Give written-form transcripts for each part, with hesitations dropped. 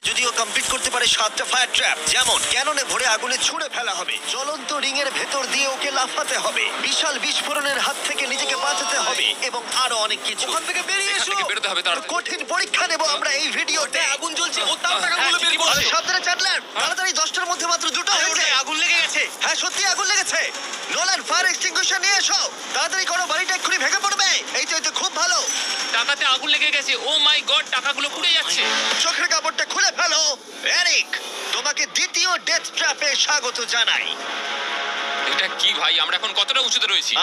যদি ও কমপ্লিট করতে পারে 7টা ফায়ার ট্র্যাপ, যেমন ক্যাননে ভরে আগুনে ছুঁড়ে ফেলা হবে, জ্বলন্ত রিং এর ভেতর দিয়ে ওকে লাফাতে হবে, বিশাল বিস্ফোরণের হাত থেকে নিজেকে বাঁচাতে হবে এবং আরো অনেক কিছু। ওখান থেকে বেরিয়ে এখান এসো। থেকে বেরোতে হবে তাড়াতাড়ি। কঠিন পরীক্ষা নেব আমরা এই ভিডিওতে। আগুন জ্বলছে, ও তার টাকাগুলো বের আরে করছে। সাবধানে চ্যাটলার, তাড়াতাড়ি 10টার মধ্যে মাত্র 2টা হয়েছে। আগুন লেগে গেছে। হ্যাঁ সত্যি আগুন লেগেছে। নোলান ফায়ার এক্সটিংগুইশার নিয়ে এসো, তাড়াতাড়ি করো, বাড়িটা এক্ষুনি ভেঙে পড়বে। এই তো খুব ভালো। টাকাতে আগুন লেগে গেছে। ও মাই গড, টাকাগুলো পুড়ে যাচ্ছে। চোখের কাপড়টা খুলে ফেলো। এরিক, তোমাকে দ্বিতীয় ডেথ ট্র্যাপে স্বাগত জানাই। এটা কি ভাই, আমরা এখন কতটা উঁচুতে রয়েছি?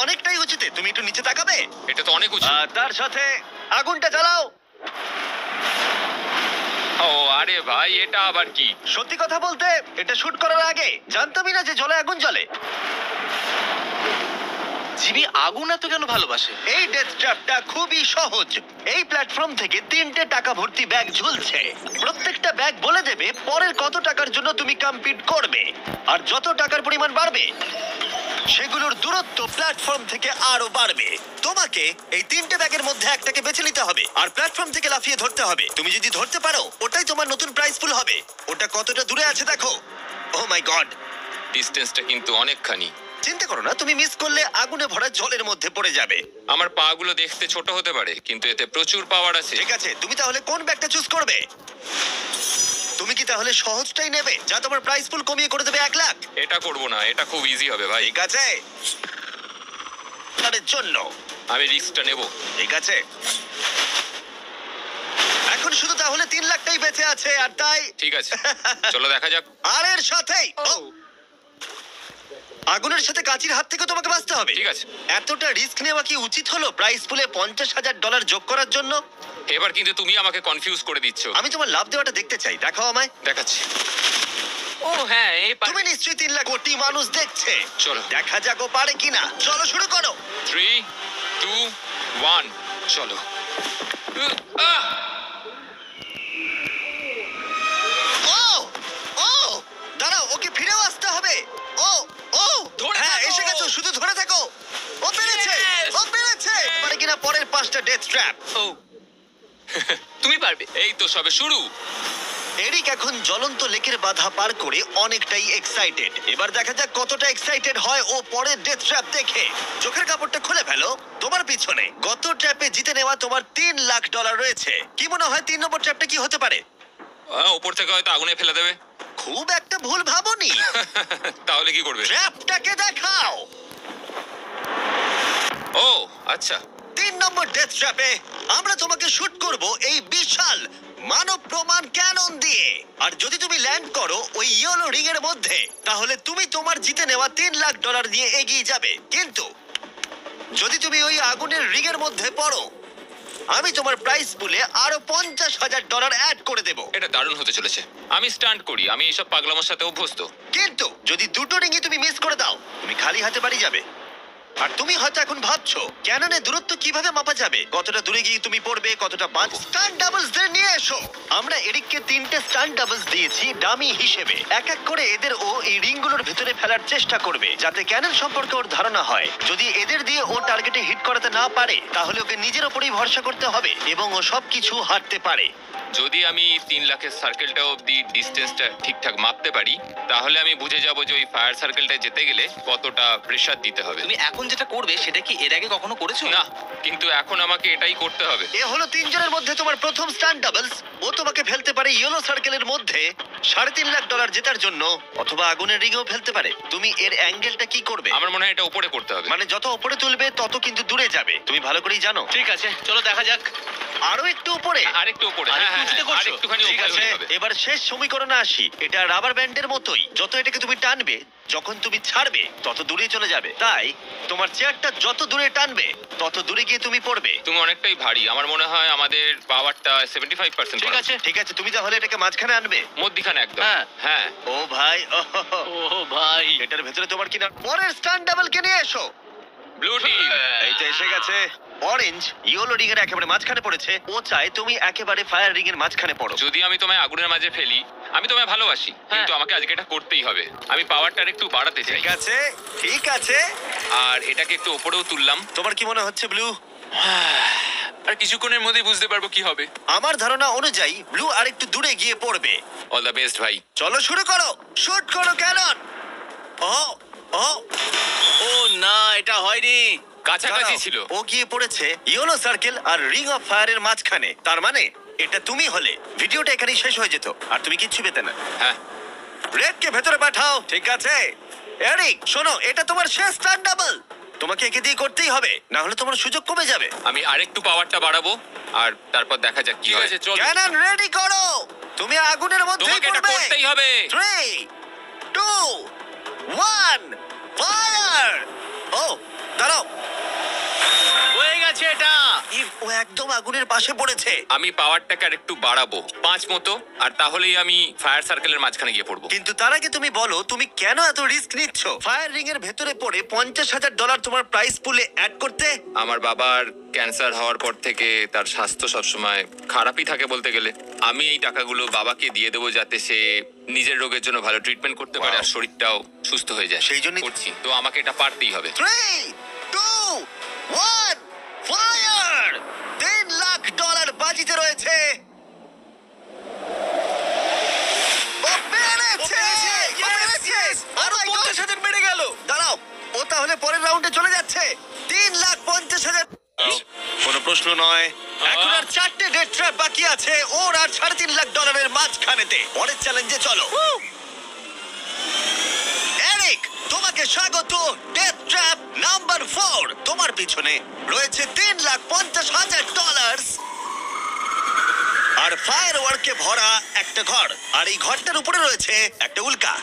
অনেকটাই উচিত, তুমি একটু নিচে তাকাবে। এটা তো অনেক উঁচু। তার সাথে আগুনটা জ্বালাও। ও আরে ভাই, এটা আবার কি? সত্যি কথা বলতে এটা শুট করার আগে জানতামই না যে জলে আগুন জ্বলে। জিমি আগুন এত কেন ভালোবাসে? এই ডেথ ট্র্যাপটা খুবই সহজ। এই প্ল্যাটফর্ম থেকে 3টে টাকা ভর্তি ব্যাগ ঝুলছে। প্রত্যেকটা ব্যাগ বলে দেবে পরের কত টাকার জন্য তুমি কমপ্লিট করবে, আর যত টাকার পরিমাণ বাড়বে সেগুলোর দূরত্ব প্ল্যাটফর্ম থেকে আরো বাড়বে। তোমাকে এই 3টে ব্যাগের মধ্যে একটাকে বেছে নিতে হবে আর প্ল্যাটফর্ম থেকে লাফিয়ে ধরতে হবে। তুমি যদি ধরতে পারো ওটাই তোমার নতুন প্রাইস পুল হবে। ওটা কতটা দূরে আছে দেখো। ও মাই গড, ডিস্টেন্সটা কিন্তু অনেকখানি। চিন্তা করো না, তুমি মিস করলে আগুনে ভরা জলের মধ্যে পড়ে যাবে। আমার পা গুলো দেখতে ছোট হতে পারে, কিন্তু এতে প্রচুর পাওয়ার আছে। ঠিক আছে, তুমি তাহলে কোন ব্যাগটা চুজ করবে? তুমি কি তাহলে সহজটাই নেবে যা তোমার প্রাইস পুল কমিয়ে করে দেবে 1 লাখ? এটা করব না, এটা খুব ইজি হবে ভাই। ঠিক আছে, তার জন্য আমি রিস্কটা নেব। ঠিক আছে। এখন শুধু তাহলে 3 লাখটাই বেঁচে আছে, আর তাই ঠিক আছে, চলো দেখা যাক। আর এর সাথেই আগুনের সাথে কাচির হাত থেকে তোমাকে বাঁচতে হবে। ঠিক আছে। এতটা রিস্ক নেওয়া কি উচিত হলো প্রাইস পুলে $50,000 যোগ করার জন্য? এবার কিন্তু তুমি আমাকে কনফিউজ করে দিচ্ছ। আমি তোমার লাভ দেওয়াটা দেখতে চাই, দেখাও আমায়। দেখাচ্ছি। ও হ্যাঁ, এই তুমি নিশ্চয়ই 3 লাখ কোটি মানুষ দেখছে। চলো। দেখা যাক ও পারে কিনা। চলো শুরু করো। 3, 2, 1, চলো। আহ! ও ও দাঁড়াও, ওকে ফিরেও আসতে হবে। ও ও ধরে হ্যাঁ, থাকো। এসে গেছো, শুধু ধরে থাকো। ও পেরেছে, Yes! ও পেরেছে। পারে কিনা পরের 5টা ডেথ ট্র্যাপ। ও তুমি পারবে। এই তো সবে শুরু। এরিক এখন জ্বলন্ত লেকের বাধা পার করে অনেকটাই এক্সাইটেড। এবার দেখা যাক কতটা এক্সাইটেড হয় ও পরের ডেথ ট্র্যাপ দেখে। চোখের কাপড়টা খুলে ফেলো। তোমার পিছনে গত ট্র্যাপে জিতে নেওয়া তোমার $3 লাখ রয়েছে। কি মনে হয় 3 নম্বর ট্র্যাপটা কি হতে পারে? ওপর থেকে হয়তো আগুনে ফেলে দেবে। খুব একটা ভুল ভাবনি। তাহলে কি করবে? ট্র্যাপটাকে দেখাও। ও আচ্ছা। 3 নম্বর ডেথ ট্র্যাপে আমরা তোমাকে শুট করব এই বিশাল মানব প্রমাণ ক্যানন দিয়ে। আর যদি তুমি ল্যান্ড করো ওই ইয়েলো রিং এর মধ্যে, তাহলে তুমি তোমার জিতে নেওয়া $3 লাখ নিয়ে এগিয়ে যাবে। কিন্তু যদি তুমি ওই আগুনের রিং এর মধ্যে পড়ো, আমি তোমার প্রাইস পুলে আরো $50,000 অ্যাড করে দেব। এটা দারুণ হতে চলেছে। আমি স্টান্ট করি, আমি এইসব পাগলামোর সাথে অভ্যস্ত। কিন্তু যদি দুটো রিংই তুমি মিস করে দাও, তুমি খালি হাতে বাড়ি যাবে। আর তুমি হয়তো এখন ভাবছো ক্যাননের দূরত্ব কিভাবে মাপা যাবে, কতটা দূরে গিয়ে তুমি পড়বে, কতটা বাঁচবে। স্টান্ট ডাবলস দের নিয়ে এসো। আমরা এরিককে 3টে স্টান্ট ডাবলস দিয়েছি ডামি হিসেবে। এক এক করে এদের ও এই রিংগুলোর ভিতরে ফেলার চেষ্টা করবে, যাতে ক্যানন সম্পর্কে ওর ধারণা হয়। যদি এদের দিয়ে ও টার্গেটে হিট করাতে না পারে, তাহলে ওকে নিজের ওপরেই ভরসা করতে হবে এবং ও সবকিছু হারতে পারে। যদি আমি 3 লাখের সার্কেলটা অব্দি ডিস্টেন্সটা ঠিকঠাক মাপতে পারি, তাহলে আমি বুঝে যাব যে ওই ফায়ার সার্কেলটা যেতে গেলে কতটা প্রেসার দিতে হবে। তুমি এখন যেটা করবে সেটা কি এর আগে কখনো করেছো? না, কিন্তু এখন আমাকে এটাই করতে হবে। এ হলো 3 জনের মধ্যে তোমার প্রথম স্টান্ট ডাবলস। ও তোমাকে ফেলতে পারে ইয়েলো সার্কেলের মধ্যে $3.5 লাখ জেতার জন্য, অথবা আগুনের রিঙেও ফেলতে পারে। তুমি এর অ্যাঙ্গেলটা কি করবে? আমার মনে হয় এটা উপরে করতে হবে। মানে যত উপরে তুলবে তত কিন্তু দূরে যাবে, তুমি ভালো করেই জানো। ঠিক আছে, চলো দেখা যাক। আরো একটু উপরে। আরেকটু উপরে। আরেকটু হ্যাঁ, উঁচুতে করছো? আরেকটুখানি ঠিক উপরে আছে, হলেই হবে। এবার শেষ সমীকরণে আসি। এটা রাবার ব্যান্ডের মতোই, যত এটাকে তুমি টানবে, যখন তুমি ছাড়বে তত দূরে চলে যাবে। তাই তোমার চেয়ারটা যত দূরে টানবে তত দূরে গিয়ে তুমি পড়বে। তুমি অনেকটাই ভারী, আমার মনে হয় আমাদের পাওয়ারটা 75%। ঠিক আছে। ঠিক আছে, তুমি তাহলে এটাকে মাঝখানে আনবে। মধ্যিখানে একদম। হ্যাঁ। হ্যাঁ। ও ভাই, ও ভাই, এটার ভেতরে তোমার কিনা পরের স্টান্ট ডাবলকে নিয়ে এসো। Blue team. এই তো এসে গেছে। অরেঞ্জ ইয়েলো রিং এর একেবারে মাঝখানে পড়েছে। ও চায় তুমি একেবারে ফায়ার রিং এর মাঝখানে পড়ো। যদি আমি তোমায় আগুনের মাঝে ফেলি, আমি তোমায় ভালোবাসি, কিন্তু আমাকে আজকে এটা করতেই হবে। আমি পাওয়ারটা একটু বাড়াতে চাই। ঠিক আছে, ঠিক আছে। আর এটাকে একটু উপরেও তুললাম। তোমার কি মনে হচ্ছে ব্লু? আর কিছুক্ষণের মধ্যেই বুঝতে পারবো কি হবে। আমার ধারণা অনুযায়ী ব্লু আর একটু দূরে গিয়ে পড়বে। অল দ্য বেস্ট ভাই। চলো শুরু করো, শুট করো ক্যানন। ও ও ও না, এটা হয়নি। কাছাকাছি দাঁড়াও, ছিল। ও গিয়ে পড়েছে ইয়েলো সার্কেল আর রিং অফ ফায়ারের মাঝখানে। তার মানে এটা তুমি হলে ভিডিওটা এখানেই শেষ হয়ে যেত আর তুমি কিচ্ছু পেতে না। হ্যাঁ, রেডকে ভেতরে পাঠাও। ঠিক আছে এরিক, শোনো, এটা তোমার শেষ স্টার ডাবল। তোমাকে একে দিয়ে করতেই হবে, না হলে তোমার সুযোগ কমে যাবে। আমি আরেকটু পাওয়ারটা বাড়াবো আর তারপর দেখা যাক কি ঠিক হয়। আছে, চল। ক্যানন রেডি করো, তুমি আগুনের মধ্যেই তোমাকে এটা পড়বে। করতেই হবে। 3 2 1 ফায়ার। ও দাঁড়াও, হয়ে গেছে এটা। ও একদম আগুনের পাশে পড়েছে। আমি পাওয়ারটাকে আর একটু বাড়াবো 5 মতো, আর তাহলেই আমি ফায়ার সার্কেলের মাঝখানে গিয়ে পড়বো। কিন্তু তার আগে তুমি বলো তুমি কেন এত রিস্ক নিচ্ছ? ফায়ার রিং এর ভেতরে পড়ে $50,000 তোমার প্রাইস পুলে অ্যাড করতে। আমার বাবার ক্যান্সার হওয়ার পর থেকে তার স্বাস্থ্য সবসময় খারাপই থাকে বলতে গেলে। আমি এই টাকাগুলো বাবাকে দিয়ে দেবো যাতে সে নিজের রোগের জন্য ভালো ট্রিটমেন্ট করতে পারে আর শরীরটাও সুস্থ হয়ে যায়। সেই জন্যই- করছি, তো আমাকে এটা পারতেই হবে। 3 2 1 ফায়ার। $3 লাখ বাজিতে রয়েছে। ও পেরেছে! ও পেরেছে! আরো Oh my God! 50,000 বেড়ে গেল। দাঁড়াও, ও তাহলে পরের রাউন্ডে চলে যাচ্ছে। 3,50,000। কোনো প্রশ্ন নয়। এখন আর 4টে ডেথ ট্র্যাপ বাকি আছে, ওর আর $3.5 লাখ মাঝখানেতে। পরের চ্যালেঞ্জে চলো। এরিক, তোমাকে স্বাগত ডেথ ট্র্যাপ নাম্বার 4। তোমার পিছনে রয়েছে $3,50,000 আর ফায়ার ওয়ার্কে ভরা একটা ঘর, আর এই ঘরটার উপরে রয়েছে একটা উল্কা।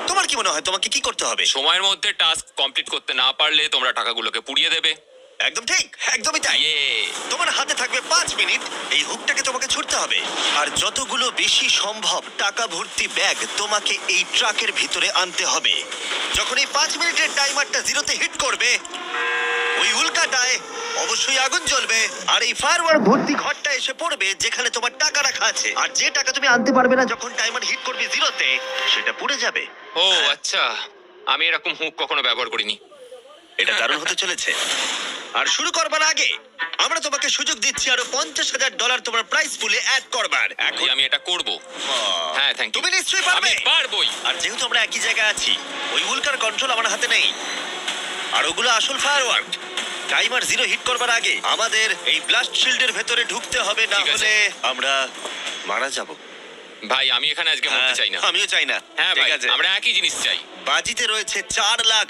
তোমার কি মনে হয় তোমাকে কি করতে হবে? সময়ের মধ্যে টাস্ক কমপ্লিট করতে না পারলে তোমরা টাকাগুলোকে পুড়িয়ে দেবে। একদম ঠিক, একদমই তাই। ইয়ে, তোমার হাতে থাকবে 5 মিনিট। এই হুকটাকে তোমাকে ছুটতে হবে, আর যতগুলো বেশি সম্ভব টাকা ভর্তি ব্যাগ তোমাকে এই ট্রাকের ভিতরে আনতে হবে। যখন এই 5 মিনিটের টাইমারটা জিরোতে হিট করবে, ওই উল্কাটায় অবশ্যই আগুন জ্বলবে, আর এই ফায়ারওয়ার্ক ভর্তি ঘরটা এসে পড়বে যেখানে তোমার টাকা রাখা আছে। আর যে টাকা তুমি আনতে পারবে না যখন টাইমার হিট করবে জিরোতে, সেটা পুড়ে যাবে। ও আচ্ছা, আমি এরকম হুক কখনো ব্যবহার করিনি। এটা দারুণ হতে চলেছে। আর শুরু করবার আগে আমরা তোমাকে সুযোগ দিচ্ছি আরো $50,000 তোমার প্রাইস পুলে অ্যাড করবার। এখন আমি এটা করব। হ্যাঁ, থ্যাংক ইউ। তুমি নিশ্চয়ই পারবে। আমি পারবোই। আর যেহেতু আমরা একই জায়গায় আছি, ওই উল্কার কন্ট্রোল আমার হাতে নেই, আর ওগুলো আসল ফায়ারওয়ার্ক। টাইমার জিরো হিট করবার আগে আমাদের এই ব্লাস্ট শিল্ডের ভেতরে ঢুকতে হবে, না ঠিক আছে। হলে আমরা মারা যাব। ভাই, আমি এখানে আজকে মরতে চাই না। আমিও চাই না। হ্যাঁ ঠিক ভাই, আছে। আমরা একই জিনিস চাই। বাজিতে রয়েছে $4 লাখ।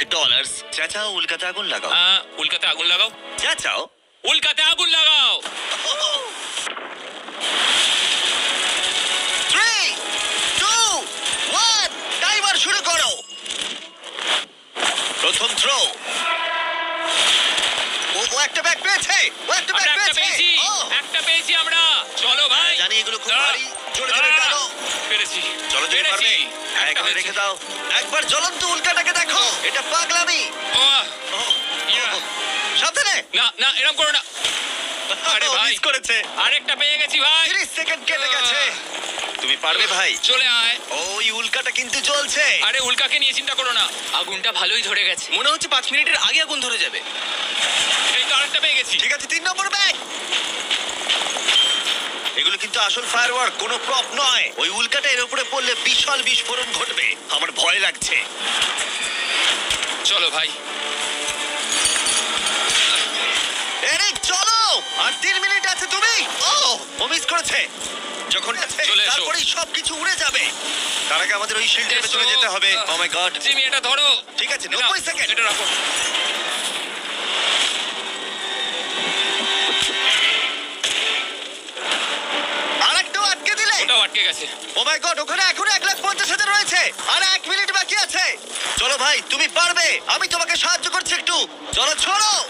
চাচাও উল্কাতে আগুন লাগাও। উল্কাতে আগুন লাগাও। চাচাও। উল্কাতে আগুন লাগাও। 3 2 1 টাইমার শুরু করো। প্রথম থ্রো। ও একটা ব্যাগ পেয়েছে। ও একটা ব্যাগ আমরা একটা পেয়েছে। পেয়েছি। ও, একটা পেয়েছি আমরা। চলো ভাই। জানি এগুলো খুব ভারী। জোরে জোরে টানো। পেরেছি। চলো তুমি পেরেছি। পারবে। হ্যাঁ, একটা এখানে হয়েছে। রেখে দাও। একবার জ্বলন্ত উল্কাটাকে দেখো। এটা পাগলামি। ওহ, ও, ইয়া। সাবধানে। না না, এরকম করো না। আরে ও, ভাই। মিস করেছে। আরেকটা পেয়ে গেছি ভাই। 30 সেকেন্ড কেটে গেছে। তুমি পারবে ভাই। চলে আয়। ওই উল্কাটা কিন্তু জ্বলছে। আরে উল্কাকে নিয়ে চিন্তা করো না। আগুনটা ভালোই ধরে গেছে। মনে হচ্ছে 5 মিনিটের আগে আগুন ধরে যাবে। এই তো আরেকটা পেয়ে গেছি। ঠিক আছে, 3 নম্বর ব্যাগ। এগুলো কিন্তু আসল ফায়ারওয়ার্ক, কোনো প্রপ নয়। ওই উল্কাটা এর উপরে পড়লে বিশাল বিস্ফোরণ ঘটবে। আমার ভয় লাগছে। চলো ভাই। এরিক চলো, আর 3 মিনিট আছে। তুমি ও মিস করেছে। যখন চলে এসো। তারপরেই সবকিছু উড়ে যাবে। তার আগে আমাদের ওই শিল্ডের এসো। ভেতরে যেতে হবে। ও মাই গড। জিমি, এটা ধরো। ঠিক আছে, এটা- 90 সেকেন্ড। এটা রাখো। আরেকটাও আটকে দিলে। ওটাও আটকে গেছে। ও মাই গড, ওখানে এখনো 1,50,000 রয়েছে, আর 1 মিনিট বাকি আছে। চলো ভাই, তুমি পারবে। আমি তোমাকে সাহায্য করছি একটু। চলো ছোড়ো।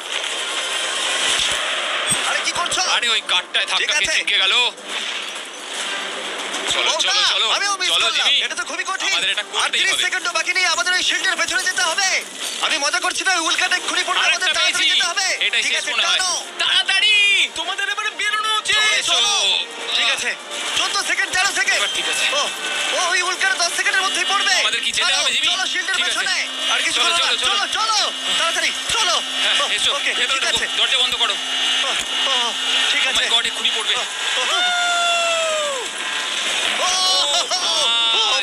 আরে কি করছো? আরে ওই কাঠটায় ঠিক ধাক্কা আছে। খেয়ে চিপকে গেল। চলো ও চলো না, চলো। আমিও মিস চলো করলাম। জিমি। এটা তো খুবই কঠিন। আমাদের এটা আর করতেই 30 হবে। সেকেন্ডও বাকি নেই। আমাদের ওই শিল্ডের ভেতরে যেতে হবে। আমি মজা করছি না, ওই উল্কাটা এক্ষুনি পড়বে। আরেকটা আমাদের তাড়াতাড়ি পেয়েছি। যেতে হবে। এটাই ঠিক শেষ আছে, মনে হয়। টানো। তাড়াতাড়ি, তোমাদের এবারে বেরোনো উচিত। চলো, এসো। চলো। ঠিক আছে 14 সেকেন্ড 13 সেকেন্ড এবার ঠিক আছে। ও ও ওই উল্কাটা 10 সেকেন্ডের মধ্যেই পড়বে আমাদের কি যেতে ছাড়ো, হবে, জিমি? চলো শিল্ডের ঠিক আছে। পেছনে আর কিছু চলো, করো না। চলো, চলো চলো তাড়াতাড়ি চলো হ্যাঁ, ও, এসো ওকে ভেতরে ঠিক ঢোকো। আছে দরজা বন্ধ করো। ও, ও, ঠিক ও আছে মাই গড, এক্ষুনি পড়বে। ও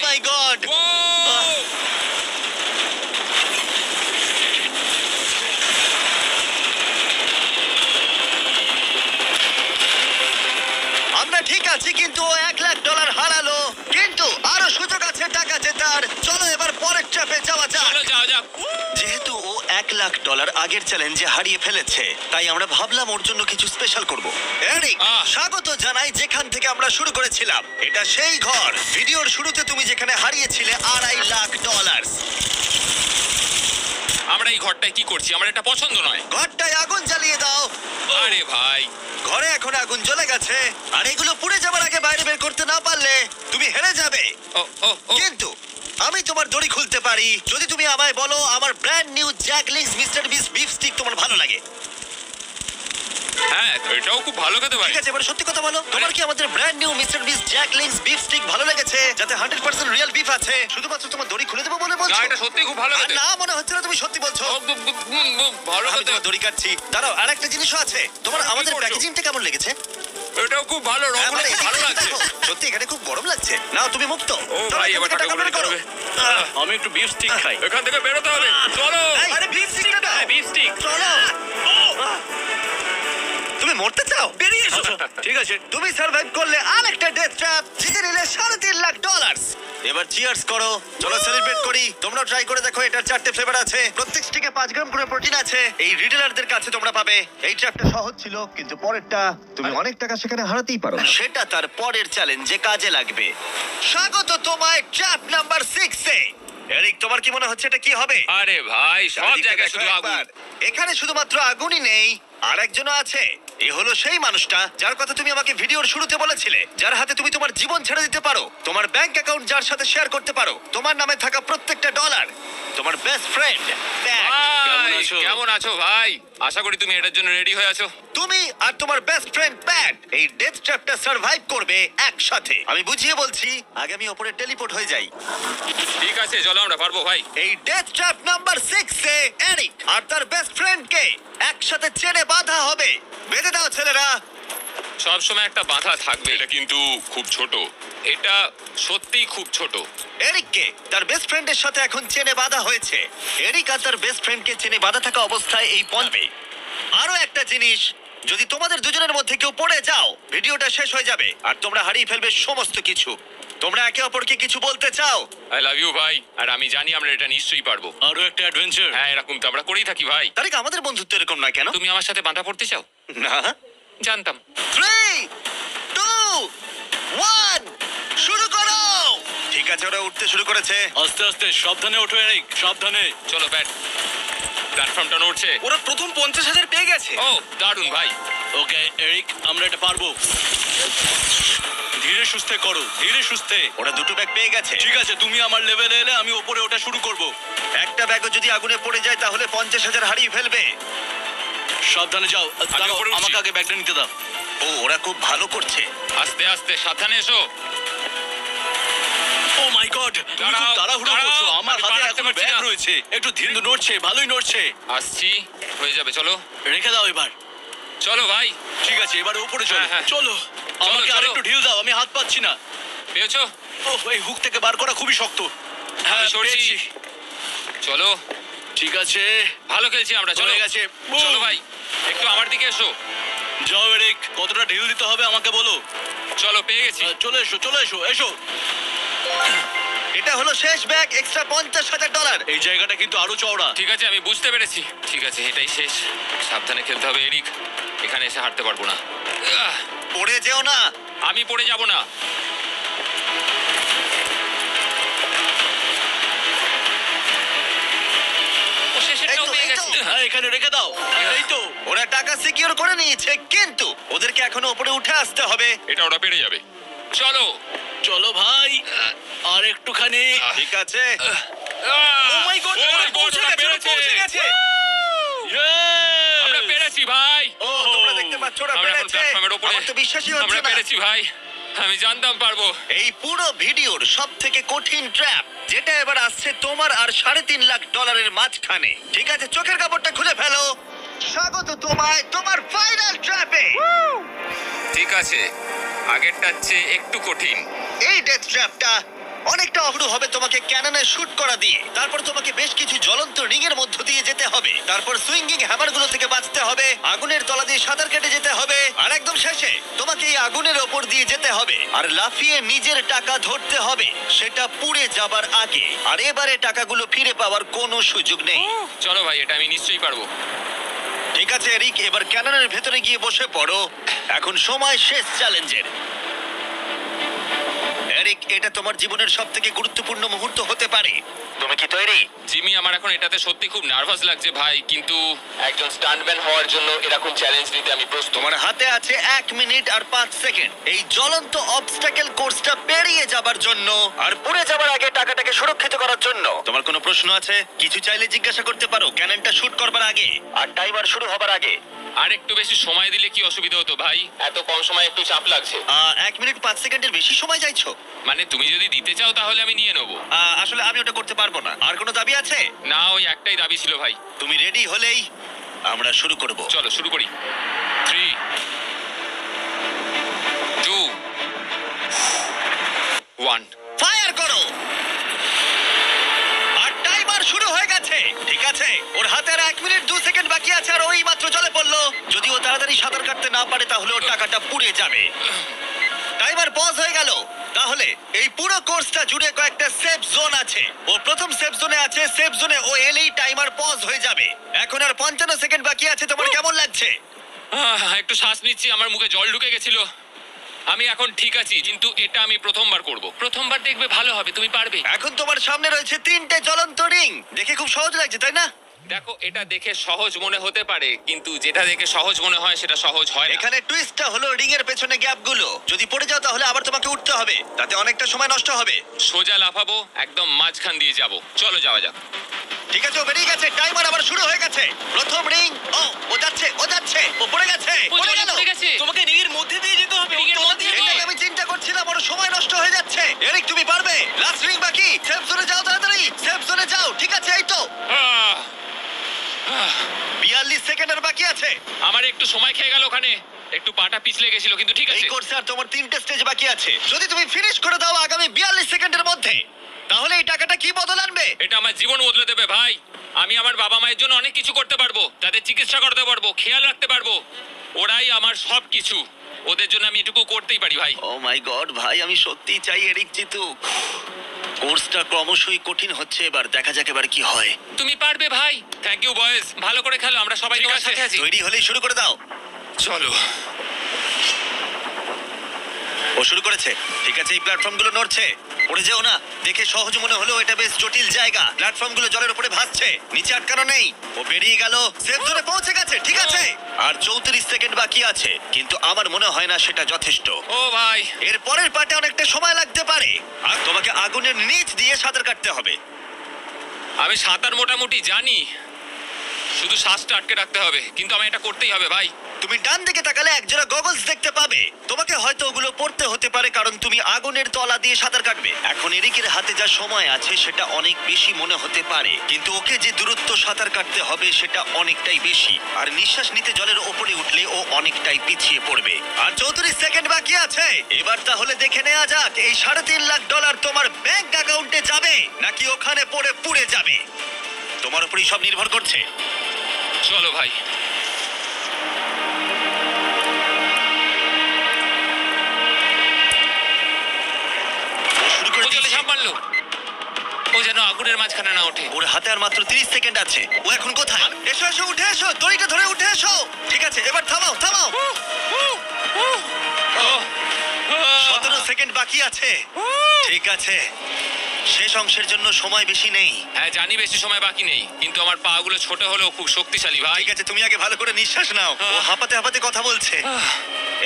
মাই গড ও! আমরা ঠিক আছি কিন্তু ও $1,00,000 হারালো কিন্তু আরো সুযোগ আছে টাকা জেতার চলো এবার পরের ট্র্যাপে যাওয়া যাক চলো যাও যাক। যেহেতু ও $1,00,000 আগের চ্যালেঞ্জে হারিয়ে ফেলেছে তাই আমরা ভাবলাম ওর জন্য কিছু স্পেশাল করব এরিক স্বাগত জানাই যেখান থেকে আমরা শুরু করেছিলাম এটা সেই ঘর ভিডিওর শুরুতে তুমি যেখানে হারিয়েছিলে $2.5 লাখ আমরা এই ঘরটায় কি করছি? আমার এটা পছন্দ নয়। ঘরটায় আগুন জ্বালিয়ে দাও আরে ভাই, ঘরে এখন আগুন জ্বলে গেছে আর এগুলো পুড়ে যাবার আগে বাইরে বের করতে না পারলে তুমি হেরে যাবে ও ও ও কিন্তু আমি তোমার দড়ি খুলতে পারি যদি তুমি আমায় বলো আমার ব্র্যান্ড নিউ জ্যাকলিংস মিস্টার বিস বিফ স্টিক তোমার ভালো লাগে হ্যাঁ, এটাও খুব ভালো খেতে পারে। ঠিক আছে এবার সত্যি কথা বলো তোমার কি আমাদের ব্র্যান্ড নিউ মিস্টার বিস জ্যাকলিংস বিফ স্টিক ভালো লেগেছে যাতে 100% রিয়েল বিফ আছে শুধুমাত্র তোমার দড়ি খুলে দেবো বলে না, বলছো এটা সত্যি খুব ভালো আর খেতে। না মনে হচ্ছে না তুমি সত্যি বলছো ভালো আমি খেতে। তোমার দড়ি কাটছি দাঁড়াও আরেকটা জিনিসও আছে তোমার কি আমাদের করছো? প্যাকেজিংটা কেমন লেগেছে এটাও খুব ভালো, হ্যাঁ, রংগুলো মানে খুব ভালো লাগছে। দেখো, সত্যি এখানে খুব গরম লাগছে নাও তুমি মুক্ত ও চলো, ভাই, এখান এবার থেকে টাকা টাকা বের বের করো। করবে। আমি একটু বিফ স্টিক খাই। এখান থেকে বেরোতে হবে। চলো। এই, আরে বিফ স্টিকটা দাও। Beef stick. চলো তুমি মরতে চাও বেরিয়ে এসো ঠিক আছে। তুমি সার্ভাইভ করলে আরেকটা ডেথ ট্র্যাপ জিতে নিলে $3.5 লাখ এবার চিয়ার্স করো চলো সেলিব্রেট করি তোমরা ট্রাই করে দেখো এটার 4টে ফ্লেভার আছে প্রত্যেক স্টিকে 5 গ্রাম করে প্রোটিন আছে এই রিটেলারদের কাছে তোমরা পাবে এই ট্র্যাপটা সহজ ছিল কিন্তু পরেরটা তুমি অনেক টাকা সেখানে হারাতেই পারো সেটা তার পরের চ্যালেঞ্জে কাজে লাগবে স্বাগত তোমায় ট্র্যাপ নাম্বার 6 এ এরিক তোমার কি মনে হচ্ছে এটা কি হবে আরে ভাই, সব চারিদিকে জায়গায় দেখো শুধু আগুন। একবার। এখানে শুধুমাত্র আগুনই নেই আর একজনও আছে এ হলো সেই মানুষটা যার কথা তুমি আমাকে ভিডিওর শুরুতে বলেছিলে যার হাতে তুমি তোমার জীবন ছেড়ে দিতে পারো তোমার ব্যাংক অ্যাকাউন্ট যার সাথে শেয়ার করতে পারো তোমার নামে থাকা প্রত্যেকটা ডলার তোমার বেস্ট ফ্রেন্ড ভাই, আছো? কেমন আছো ভাই? আশা করি তুমি এটার জন্য রেডি হয়ে আছো। তুমি আর তোমার বেস্ট ফ্রেন্ড প্যাট এই ডেথ ট্র্যাপটা সার্ভাইভ করবে একসাথে আমি বুঝিয়ে বলছি আগে আমি ওপরে টেলিপোর্ট হয়ে যাই ঠিক আছে, চলো আমরা পারবো ভাই। এই ডেথ ট্র্যাপ নাম্বার 6 এ এরিক আর তার বেস্ট ফ্রেন্ডকে একসাথে চেনে বাঁধা হবে বেঁধে দাও ছেলেরা সব সময় একটা বাধা থাকবে। এটা কিন্তু খুব ছোট। এটা সত্যিই খুব ছোট। এরিককে তার বেস্ট ফ্রেন্ডের সাথে এখন চেনে বাঁধা হয়েছে এরিক আর তার বেস্ট ফ্রেন্ডকে চেনে বাঁধা থাকা অবস্থায় এই পঞ্চে আরো একটা জিনিস যদি তোমাদের দুজনের মধ্যে কেউ পড়ে যাও ভিডিওটা শেষ হয়ে যাবে আর তোমরা হারিয়ে ফেলবে সমস্ত কিছু তোমরা একে অপরকে কিছু বলতে চাও আই লাভ ইউ ভাই, আর আমি জানি আমরা এটা নিশ্চয়ই পারবো। আরো একটা অ্যাডভেঞ্চার। হ্যাঁ, এরকম তো আমরা করেই থাকি ভাই। তারিক আমাদের বন্ধুত্ব এরকম নয় কেন তুমি আমার সাথে বাঁধা পড়তে চাও? না জানতাম। 3 2 1 শুরু করো ঠিক আছে ওরা উঠতে শুরু করেছে আস্তে আস্তে সাবধানে ওঠো এরিক, সাবধানে। চলো ব্যাট, প্ল্যাটফর্মটা নড়ছে। ওরা প্রথম 50,000 পেয়ে গেছে। ও দারুণ ভাই। ওকে এরিক, আমরা এটা পারবো। ধীরে সুস্থে করো, ধীরে সুস্থে। ওরা দুটো ব্যাগ পেয়ে গেছে ঠিক আছে, তুমি আমার লেভেলে এলে আমি উপরে ওটা শুরু করব। একটা ব্যাগও যদি আগুনে পড়ে যায় তাহলে 50,000 হারিয়ে ফেলবে সাবধানে যাও। দাঁড়াও, উপরে উঠছি। আমাকে আগে ব্যাগটা নিতে দাও। ও ওরা খুব ভালো করছে আস্তে আস্তে, সাবধানে এসো। ও মাই গড, তুমি খুব দাঁড়াও, তাড়াহুড়ো দাঁড়াও। করছো। আমার আমি হাতে পালাতে এখনো পারছি ব্যাগ না। রয়েছে। একটু ধীরে নড়ছে, ভালোই নড়ছে। আসছি, হয়ে যাবে। চলো রেখে দাও এবার। চলো ভাই। ঠিক আছে, এবার উপরে চলো। হ্যাঁ, হ্যাঁ। চলো, আমাকে চলো। আরেকটু ঢিল দাও, আমি হাত পাচ্ছি না। পেয়েছো? ও, এই হুক থেকে বার করা খুবই শক্ত। হ্যাঁ, আমি সরছি। পেয়েছি। চলো, ঠিক আছে, ভালো খেলছি আমরা। চলো হয়ে গেছে। চলো ভাই, একটু আমার দিকে এসো। যাও এরিক, কতটা ঢিল দিতে হবে আমাকে বলো। চলো, পেয়ে গেছি। চলে এসো, চলে এসো, এসো। এটা হলো শেষ ব্যাগ এক্সট্রা $50,000 এই জায়গাটা কিন্তু আরো চওড়া। ঠিক আছে, আমি বুঝতে পেরেছি। ঠিক আছে, এটাই শেষ। সাবধানে খেলতে হবে এরিক, এখানে এসে হারতে পারবো না। পড়ে যেও না আমি পড়ে যাব না। ও শেষেরটাও পেয়ে এই তো। গেছি। হ্যাঁ, এখানে রেখে দাও। এই তো। ওরা টাকা সিকিউর করে নিয়েছে কিন্তু ওদেরকে এখনো উপরে উঠে আসতে হবে এটা ওরা পেরে যাবে। চলো। চলো ভাই, আর একটুখানি। ঠিক আছে Oh my God, ওরা পৌঁছে গেছে, ওরা পৌঁছে গেছে। আমরা পেরেছি ভাই। ও তোমরা দেখতে মাত্র ওরা আমরা এখন পেরেছে। প্ল্যাটফর্মের উপরে আমার তো বিশ্বাসই হচ্ছে আমরা না। পেরেছি ভাই, আমি জানতাম পারবো। এই পুরো ভিডিওর সব থেকে কঠিন ট্র্যাপ, যেটা এবার আসছে তোমার আর $3.5 লাখ মাঝখানে। ঠিক আছে, চোখের কাপড়টা খুলে ফেলো। স্বাগত তোমায় তোমার ফাইনাল ট্র্যাপে। ঠিক আছে, আগেরটার চেয়ে একটু কঠিন। এই ডেথ ট্র্যাপটা অনেকটা অহরু হবে তোমাকে ক্যাননে শুট করা দিয়ে। তারপর তোমাকে বেশ কিছু জ্বলন্ত রিং এর মধ্য দিয়ে যেতে হবে। তারপর সুইঙ্গিং হ্যামারগুলো থেকে বাঁচতে হবে, আগুনের তলা দিয়ে সাঁতার কেটে যেতে হবে, আর একদম শেষে তোমাকে এই আগুনের ওপর দিয়ে যেতে হবে আর লাফিয়ে নিজের টাকা ধরতে হবে, সেটা পুড়ে যাবার আগে। আর এবারে টাকাগুলো ফিরে পাওয়ার কোনো সুযোগ নেই। চলো ভাই, এটা আমি নিশ্চয়ই পারবো। ঠিক আছে এরিক, এবার ক্যাননের ভেতরে গিয়ে বসে পড়ো। এখন সময় শেষ চ্যালেঞ্জের। এরিক, এটা তোমার জীবনের সব থেকে গুরুত্বপূর্ণ মুহূর্ত হতে পারে। তুমি কি তৈরি? জিমি, আমার এখন এটাতে সত্যি খুব নার্ভাস লাগছে ভাই, কিন্তু একজন স্টান্টম্যান হওয়ার জন্য এরকম চ্যালেঞ্জ নিতে আমি প্রস্তুত। তোমার হাতে আছে 1 মিনিট আর 5 সেকেন্ড এই জ্বলন্ত অবস্টাকেল কোর্সটা পেরিয়ে যাবার জন্য আর পুড়ে যাবার আগে টাকাটাকে সুরক্ষিত করার জন্য। তোমার কোনো প্রশ্ন আছে? কিছু চাইলে জিজ্ঞাসা করতে পারো ক্যাননটা শুট করবার আগে আর টাইমার শুরু হবার আগে। আর একটু বেশি সময় দিলে কি অসুবিধা হতো ভাই? এত কম সময় একটু চাপ লাগছে। 1 মিনিট 5 সেকেন্ডের বেশি সময় চাইছো? মানে তুমি যদি দিতে চাও তাহলে আমি নিয়ে নেবো। আসলে আমি ওটা করতে পারবো না। আর কোনো দাবি আছে? না, ওই একটাই দাবি ছিল ভাই। তুমি রেডি হলেই আমরা শুরু করব। চলো শুরু করি। 3, 2, 1। ফায়ার করো। আর টাইমার শুরু হয়ে গেছে। ঠিক আছে, ওর হাতে আর 1 মিনিট 2 সেকেন্ড বাকি আছে আর ওই মাত্র জলে পড়লো। যদি ও তাড়াতাড়ি সাঁতার কাটতে না পারে তাহলে ওর টাকাটা পুড়ে যাবে। টাইমার পজ হয়ে গেল। তাহলে এই পুরো কোর্সটা জুড়ে কয়েকটা সেফ জোন আছে। ও প্রথম সেফ জোনে আছে। সেফ জোনে ও এলেই টাইমার পজ হয়ে যাবে। এখন আর 55 সেকেন্ড বাকি আছে। তোমার কেমন লাগছে? একটু শ্বাস নিচ্ছি, আমার মুখে জল ঢুকে গেছিল। আমি এখন ঠিক আছি, কিন্তু এটা আমি প্রথমবার করব। প্রথমবার দেখবে ভালো হবে, তুমি পারবে। এখন তোমার সামনে রয়েছে 3টে জ্বলন্ত রিং। দেখে খুব সহজ লাগছে, তাই না? দেখো, এটা দেখে সহজ মনে হতে পারে, কিন্তু যেটা দেখে সহজ মনে হয় সেটা সহজ হয় না। এখানে টুইস্টটা হলো রিং এর পেছনে গ্যাপগুলো। যদি পড়ে যাও তাহলে আবার তোমাকে উঠতে হবে, তাতে অনেকটা সময় নষ্ট হবে। সোজা লাফাবো, একদম মাঝখান দিয়ে যাব। চলো যাওয়া যাক। ঠিক আছে, ও বেরিয়ে গেছে। টাইমার আবার শুরু হয়ে গেছে। প্রথম রিং। ও যাচ্ছে, ও পড়ে গেছে। পড়ে গেল। তোমাকে রিংয়ের মধ্যে দিয়ে যেতে হবে। রিংয়ের মধ্যে দিয়ে এটাই আমি চিন্তা করছিলাম, ওর সময় নষ্ট হয়ে যাচ্ছে। এরিক, তুমি পারবে। লাস্ট রিং বাকি। সেফ জোনে যাও, তাড়াতাড়ি সেফ জোনে যাও। ঠিক আছে, এই তো আহ! 42 সেকেন্ডের বাকি আছে। আমার একটু সময় খেয়ে গেল ওখানে, একটু পাটা পিছলে গেছিল, কিন্তু ঠিক এই আছে। কোর্সে আর তোমার 3টে স্টেজ বাকি আছে। যদি তুমি ফিনিশ করে দাও আগামী 42 সেকেন্ডের মধ্যে, তাহলে এই টাকাটা কি বদল আনবে? এটা আমার জীবন বদলে দেবে ভাই। আমি আমার বাবা মায়ের জন্য অনেক কিছু করতে পারবো, তাদের চিকিৎসা করতে পারবো, খেয়াল রাখতে পারবো। ওরাই আমার সব কিছু, ওদের জন্য আমি এটুকু করতেই পারি ভাই। ও মাই গড ভাই, আমি সত্যিই চাই এরিক জিতুক। কোর্সটা ক্রমশই কঠিন হচ্ছে। এবার দেখা যাক এবার কি হয়। তুমি পারবে ভাই। থ্যাংক ইউ বয়েজ, ভালো করে খেলো, আমরা সবাই তোমার সাথে আছি। তৈরি হলেই শুরু করে দাও। চলো। ও শুরু করেছে। ঠিক আছে, এই প্ল্যাটফর্মগুলো নড়ছে। পড়ে যেও না। দেখে সহজ মনে হলেও এটা বেশ জটিল জায়গা। প্ল্যাটফর্মগুলো জলের উপরে ভাসছে, নিচে আটকানো নেই। ও বেরিয়ে গেল, সেফ জোনে পৌঁছে গেছে। ঠিক আছে, আর 34 সেকেন্ড বাকি আছে, কিন্তু আমার মনে হয় না সেটা যথেষ্ট। ও ভাই, এর পরের পার্টে অনেকটা সময় লাগতে পারে। আর তোমাকে আগুনের নিচ দিয়ে সাঁতার কাটতে হবে। আমি সাঁতার মোটামুটি জানি, শুধু শ্বাসটা আটকে রাখতে হবে, কিন্তু আমি এটা করতেই হবে ভাই। তুমি ডান দিকে তাকালে একজোড়া গগলস দেখতে পাবে। তোমাকে হয়তো ওগুলো পড়তে হতে পারে, কারণ তুমি আগুনের তলা দিয়ে সাঁতার কাটবে। এখন এরিকের হাতে যা সময় আছে সেটা অনেক বেশি মনে হতে পারে, কিন্তু ওকে যে দূরত্ব সাঁতার কাটতে হবে সেটা অনেকটাই বেশি। আর নিঃশ্বাস নিতে জলের ওপরে উঠলে ও অনেকটাই পিছিয়ে পড়বে। আর 34 সেকেন্ড বাকি আছে। এবার তাহলে দেখে নেওয়া যাক এই $3.5 লাখ তোমার ব্যাংক অ্যাকাউন্টে যাবে নাকি ওখানে পড়ে পুড়ে যাবে। তোমার উপরই সব নির্ভর করছে। চলো ভাই। শুরু করে ও জলে দিয়েছে। ঝাঁপ মারলো, ও যেন আগুনের মাঝখানে না ওঠে। ওর হাতে আর মাত্র 30 সেকেন্ড আছে। ও এখন কোথায়? এসো এসো, উঠে এসো, দড়িটা ধরে উঠে এসো। ঠিক আছে, এবার থামাও থামাও। 17 সেকেন্ড বাকি আছে। ঠিক আছে, শেষ অংশের জন্য সময় বেশি নেই। হ্যাঁ জানি বেশি সময় বাকি নেই, কিন্তু আমার পা গুলো ছোট হলেও খুব শক্তিশালী ভাই। ঠিক আছে, তুমি আগে ভালো করে নিঃশ্বাস নাও। ও হাঁপাতে হাঁপাতে কথা বলছে।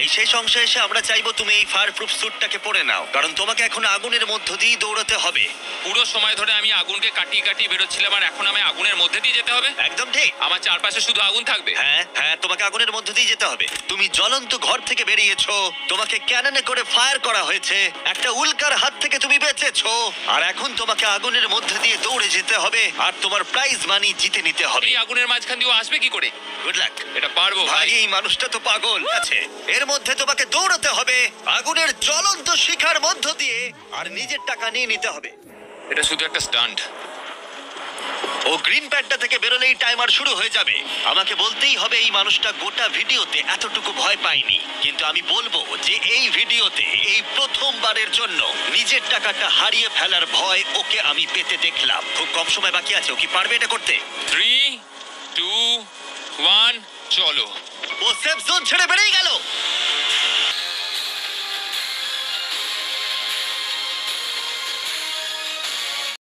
এই শেষ অংশে এসে আমরা চাইবো তুমি এই ফায়ার প্রুফ স্যুটটাকে পরে নাও, কারণ তোমাকে এখন আগুনের মধ্য দিয়ে দৌড়াতে হবে। পুরো সময় ধরে আমি আগুনকে কাটিয়ে কাটিয়ে বেরোচ্ছিলাম, আর এখন আমি আগুনের মধ্যে দিয়ে যেতে হবে। একদম ঠিক। আমার চারপাশে শুধু আগুন থাকবে। হ্যাঁ হ্যাঁ, তোমাকে আগুনের মধ্য দিয়ে যেতে হবে। তুমি জ্বলন্ত ঘর থেকে বেরিয়েছো, তোমাকে ক্যাননে করে ফায়ার করা হয়েছে, একটা উল্কার হাত থেকে তুমি বেঁচেছো, আর এখন তোমাকে আগুনের মধ্য দিয়ে দৌড়ে যেতে হবে আর তোমার প্রাইজ মানি জিতে নিতে হবে। এই আগুনের মাঝখান দিয়ে ও আসবে কি করে? Good luck. এটা পারবো ভাই, ভাই। এই মানুষটা তো পাগল আছে। এর মধ্যে তোমাকে দৌড়াতে হবে আগুনের জ্বলন্ত শিখার মধ্য দিয়ে, আর নিজের টাকা নিয়ে নিতে হবে। এটা শুধু একটা স্টান্ট। ও গ্রিন প্যাডটা থেকে বেরোলেই টাইমার শুরু হয়ে যাবে। আমাকে বলতেই হবে এই মানুষটা গোটা ভিডিওতে এতটুকু ভয় পায়নি, কিন্তু আমি বলবো যে এই ভিডিওতে এই প্রথমবারের জন্য নিজের টাকাটা হারিয়ে ফেলার ভয় ওকে আমি পেতে দেখলাম। খুব কম সময় বাকি আছে, ও কি পারবে এটা করতে? 3, 2, 1, চলো। ও সেফ জোন ছেড়ে বেরিয়ে গেল।